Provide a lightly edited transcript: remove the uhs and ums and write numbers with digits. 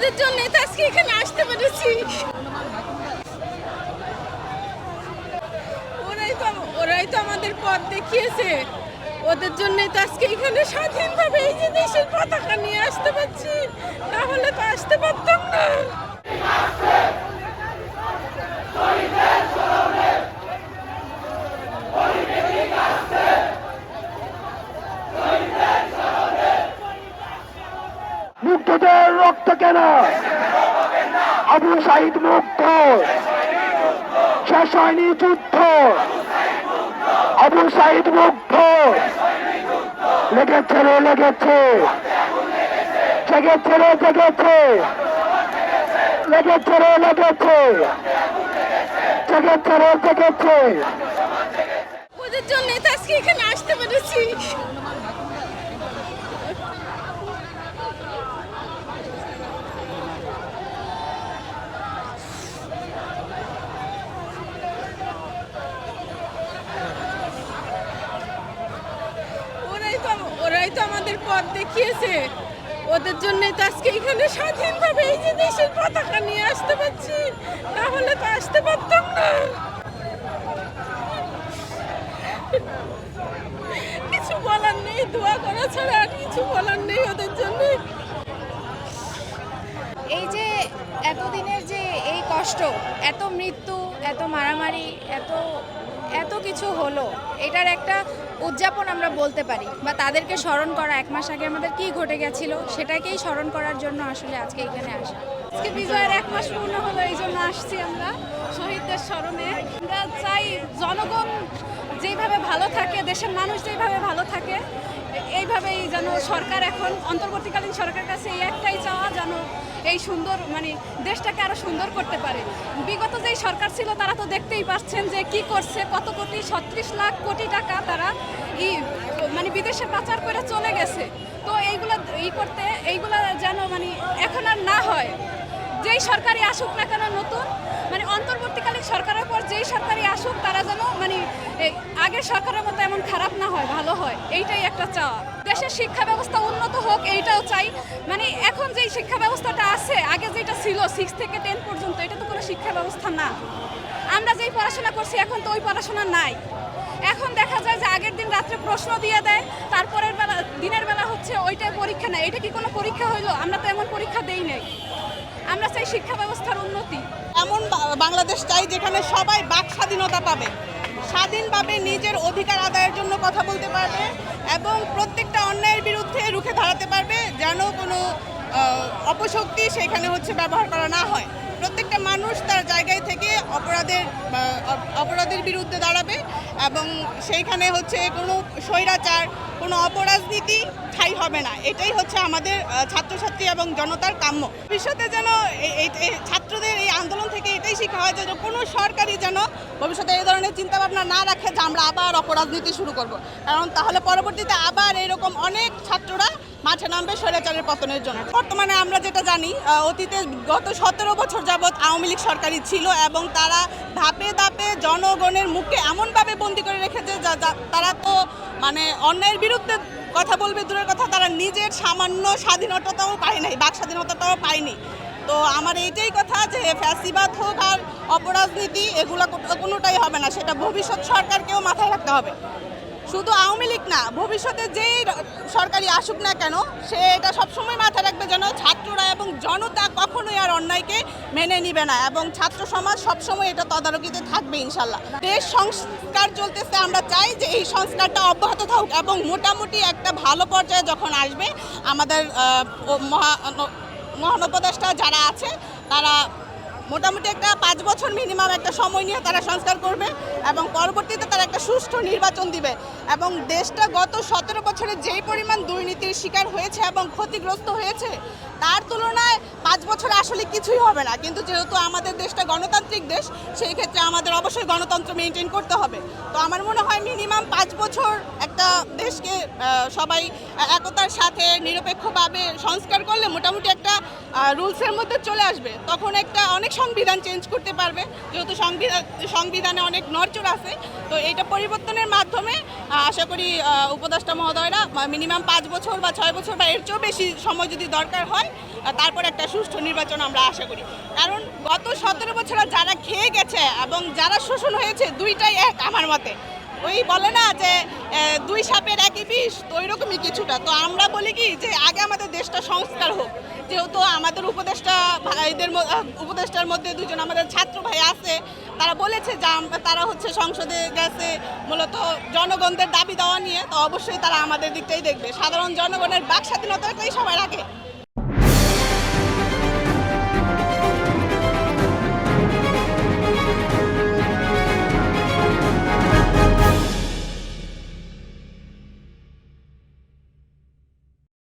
ওদের জন্যই তো আজকে এখানে আসতে পেরেছি। ওরাই তো আমাদের পথ দেখিয়েছে। ওদের জন্যই তো আজকে এখানে স্বাধীনভাবে এই যে দেশের পতাকা নিয়ে আসতে পারছি, না হলে তো আসতে পারতাম না। মুগ্ধদের রক্ত কেন? আবু সাইদ মুগ্ধ, শেষ হয়নি যুদ্ধ। আবু সাইদ মুগ্ধ, লেগেছে রে লেগেছে, জেগেছে রে জেগেছে, লেগেছে রে লেগেছে, জেগেছে রে জেগেছে। ওদের জন্যই তো আজকে এখানে আসতে পেরেছি। ওরাই তো আমাদের পথ দেখিয়েছে। ওদের জন্যই তো আজকে এখানে স্বাধীনভাবে এই যে দেশের পতাকা নিয়ে আসতে পারছি, না হলে তো আসতে পারতাম না। কিছু বলার নেই, দোয়া করা ছাড়া আর কিছু বলার নেই ওদের জন্য। এই যে এতদিনের যে এই কষ্ট, এত মৃত্যু, এত মারামারি, এত কিছু হলো, এটার একটা উদযাপন আমরা বলতে পারি, বা তাদেরকে স্মরণ করা, 1 মাস আগে আমাদের কি ঘটে গেছিল সেটাকেই স্মরণ করার জন্য আসলে আজকে এখানে আসা। আজকে বিজয়ের 1 মাস পূর্ণ হলো, এই জন্য আসছি আমরা শহীদদের স্মরণে। আমরা চাই জনগণ যেভাবে ভালো থাকে, দেশের মানুষ যেভাবে ভালো থাকে, এইভাবেই যেন সরকার, এখন অন্তর্বর্তীকালীন সরকারের কাছে এই একটাই চাওয়া, যেন এই সুন্দর দেশটাকে আরো সুন্দর করতে পারে। বিগত যেই সরকার ছিল তারা তো দেখতেই পাচ্ছেন যে কি করছে, কত কোটি, 36 লাখ কোটি টাকা তারা বিদেশে পাচার করে চলে গেছে। তো এইগুলা এইগুলা যেন এখন আর না হয়। যেই সরকারি আসুক না কেন নতুন, অন্তর্বর্তীকালীন সরকারের পর যেই সরকারি আসুক, তারা যেন আগের সরকারের মতো এমন খারাপ না হয়, ভালো হয়, এইটাই একটা চাওয়া। দেশের শিক্ষা ব্যবস্থা উন্নত হোক, এইটাও চাই। এখন যেই শিক্ষা ব্যবস্থাটা আছে, আগে যেটা ছিল 6 থেকে 10 পর্যন্ত, এটা তো কোনো শিক্ষা ব্যবস্থা না। আমরা যেই পড়াশোনা করছি এখন তো ওই পড়াশোনা নাই। এখন দেখা যায় যে আগের দিন রাত্রে প্রশ্ন দিয়ে দেয়, তারপরের বেলা দিনের বেলা হচ্ছে ওইটাই পরীক্ষা নেয়। এটা কি কোনো পরীক্ষা হইলো? আমরা তো এমন পরীক্ষা দেই নাই। আমরা চাই শিক্ষা ব্যবস্থার উন্নতি। এমন বাংলাদেশ চাই যেখানে সবাই বাক স্বাধীনতা পাবে, স্বাধীনভাবে নিজের অধিকার আদায়ের জন্য কথা বলতে পারবে এবং প্রত্যেকটা অন্যায়ের বিরুদ্ধে রুখে দাঁড়াতে পারবে, যেন কোনো অপশক্তি সেখানে ব্যবহার করা না হয়। প্রত্যেকটা মানুষ তার জায়গায় থেকে অপরাধের বিরুদ্ধে দাঁড়াবে এবং সেইখানে কোনো স্বৈরাচার, কোনো অপরাজনীতি ঠাঁই হবে না। এটাই আমাদের ছাত্রছাত্রী এবং জনতার কাম্য। ভবিষ্যতে যেন ছাত্রদের এই আন্দোলন থেকে এটাই শেখা হয় যে কোনো সরকারই যেন ভবিষ্যতে এই ধরনের চিন্তাভাবনা না রাখে যে আমরা আবার অপরাজনীতি শুরু করব, কারণ তাহলে পরবর্তীতে আবার এরকম অনেক ছাত্ররা মাঠে নামবে স্বৈরাচারের পতনের জন্য। বর্তমানে আমরা যেটা জানি, অতীতে গত 17 বছর যাবৎ আওয়ামী লীগ সরকারই ছিল এবং তারা ধাপে ধাপে জনগণের মুখে এমনভাবে বন্দি করে রেখেছে তারা তো অন্যায়ের বিরুদ্ধে কথা বলবে দূরের কথা, তারা নিজের সামান্য স্বাধীনতাটাও পায় নাই, বাক স্বাধীনতাটাও পায়নি। তো আমার এইটাই কথা যে ফ্যাসিবাদ হোক আর অপরাজনীতি, এগুলো কোনোটাই হবে না। সেটা ভবিষ্যৎ সরকারকেও মাথায় রাখতে হবে। শুধু আওয়ামী লীগ না, ভবিষ্যতে যেই সরকারি আসুক না কেন, সে এটা সবসময় মাথায় রাখবে যেন ছাত্ররা এবং জনতা কখনোই আর অন্যায়কে মেনে নিবে না এবং ছাত্র সমাজ সবসময় এটা তদারকিতে থাকবে ইনশাল্লাহ। দেশ সংস্কার চলতেছে, আমরা চাই যে এই সংস্কারটা অব্যাহত থাকুক এবং মোটামুটি একটা ভালো পর্যায়ে যখন আসবে, আমাদের মহান উপদেষ্টা যারা আছে তারা মোটামুটি একটা 5 বছর মিনিমাম একটা সময় নিয়ে তারা সংস্কার করবে এবং পরবর্তীতে তারা একটা সুষ্ঠু নির্বাচন দিবে এবং দেশটা গত 17 বছরে যেই পরিমাণ দুর্নীতির শিকার হয়েছে এবং ক্ষতিগ্রস্ত হয়েছে, তার তুলনায় 5 বছরে আসলে কিছুই হবে না। কিন্তু যেহেতু আমাদের দেশটা গণতান্ত্রিক দেশ, সেই ক্ষেত্রে আমাদের অবশ্যই গণতন্ত্র মেনটেন করতে হবে। তো আমার মনে হয় মিনিমাম 5 বছর একটা দেশকে সবাই একতার সাথে নিরপেক্ষভাবে সংস্কার করলে মোটামুটি একটা রুলসের মধ্যে চলে আসবে। তখন অনেক সংবিধান চেঞ্জ করতে পারবে, যেহেতু সংবিধানে অনেক নড়চড় আছে। তো এইটা পরিবর্তনের মাধ্যমে আশা করি উপদেষ্টা মহোদয়রা মিনিমাম 5 বছর বা 6 বছর বা এর চেয়েও বেশি সময় যদি দরকার হয়, তারপর একটা সুষ্ঠু নির্বাচন আমরা আশা করি। কারণ গত 17 বছরে যারা খেয়ে গেছে এবং যারা শোষণ হয়েছে দুইটাই এক আমার মতে। ওই বলে না যে দুই সাপের একই বিষ, তো ওই রকমই কিছুটা। তো আমরা বলি কি যে আগে আমাদের দেশটা সংস্কার হোক, যেহেতু আমাদের উপদেষ্টার মধ্যে দুজন আমাদের ছাত্র ভাই আছে, তারা বলেছে যে তারা হচ্ছে সংসদে গেছে মূলত জনগণদের দাবি দেওয়া নিয়ে, তো অবশ্যই তারা আমাদের দিকটাই দেখবে। সাধারণ জনগণের বাক স্বাধীনতাটাই সবাই রাখে।